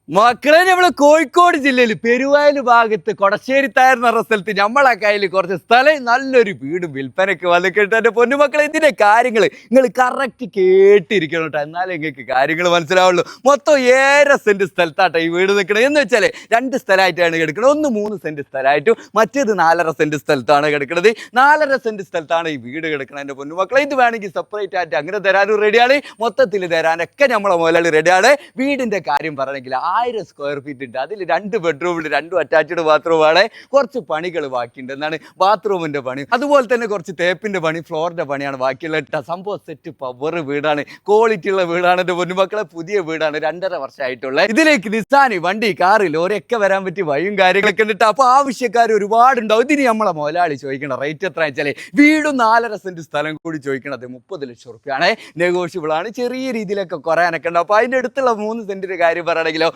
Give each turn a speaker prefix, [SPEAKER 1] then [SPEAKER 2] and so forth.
[SPEAKER 1] മക്കളെ നമ്മള് കോഴിക്കോട് ജില്ലയിൽ പെരുവയൽ ഭാഗത്ത് കൊടശ്ശേരി തായർ എന്ന് പറഞ്ഞ സ്ഥലത്ത് നമ്മളെ കയ്യിൽ കുറച്ച് സ്ഥലം നല്ലൊരു വീടും വിൽപ്പനയ്ക്ക് വന്ന് കേട്ടോ. എൻ്റെ പൊന്നുമക്കളെ ഇതിന്റെ കാര്യങ്ങൾ നിങ്ങൾ കറക്റ്റ് കേട്ടിരിക്കണം കേട്ടോ, എന്നാലേ നിങ്ങൾക്ക് കാര്യങ്ങൾ മനസ്സിലാവുള്ളൂ. മൊത്തം 7 സെന്റ് സ്ഥലത്താട്ടോ ഈ വീട് നിൽക്കണത്. എന്ന് വെച്ചാൽ 2 സ്ഥലമായിട്ടാണ് കിടക്കുന്നത്. ഒന്ന് 3 സെന്റ് സ്ഥലമായിട്ടും മറ്റേത് 4.5 സെന്റ് സ്ഥലത്താണ് കിടക്കുന്നത്. 4.5 സെന്റ് സ്ഥലത്താണ് ഈ വീട് കിടക്കുന്നത്. എൻ്റെ പൊന്നുമക്കളെ ഇത് വേണമെങ്കിൽ സെപ്പറേറ്റ് ആയിട്ട് അങ്ങനെ തരാനും റെഡിയാണ്, മൊത്തത്തിൽ തരാനൊക്കെ നമ്മളെ മുതലാളി റെഡിയാണ്. വീടിന്റെ കാര്യം പറയണമെങ്കിൽ 1000 സ്ക്വയർ ഫീറ്റ് ഉണ്ട്. അതിൽ 2 ബെഡ്റൂമിൽ 2 അറ്റാച്ച്ഡ് ബാത്റൂമാണ്. കുറച്ച് പണികൾ ബാക്കിയുണ്ട്. എന്താണ് ബാത്റൂമിന്റെ പണി, അതുപോലെ തന്നെ കുറച്ച് തേപ്പിന്റെ പണി, ഫ്ലോറിന്റെ പണിയാണ് ബാക്കിയുള്ള. സംഭവം സെറ്റ് പവർ വീടാണ്, ക്വാളിറ്റി ഉള്ള വീടാണ്. എൻ്റെ പൊന്നുമക്കളെ പുതിയ വീടാണ്, 2.5 വർഷമായിട്ടുള്ള. ഇതിലേക്ക് നിസാനി വണ്ടി, കാറ്, ലോറിയൊക്കെ വരാൻ പറ്റിയ വഴിയും കാര്യങ്ങളൊക്കെ ഉണ്ട്. അപ്പൊ ആവശ്യക്കാർ ഒരുപാടുണ്ടാവും. ഇതിന് നമ്മളെ മുതലാളി ചോദിക്കണം റേറ്റ് എത്ര വെച്ചാൽ വീടും 4.5 സെന്റ് സ്ഥലം കൂടി ചോദിക്കണത് 30 ലക്ഷം റുപ്യാണ്. നെഗോഷ്യബിൾ ആണ്, ചെറിയ രീതിയിലൊക്കെ കുറയാനൊക്കെ ഉണ്ട്. അപ്പൊ അതിന്റെ അടുത്തുള്ള 3 സെന്റിന്റെ കാര്യം പറയുകയാണെങ്കിലോ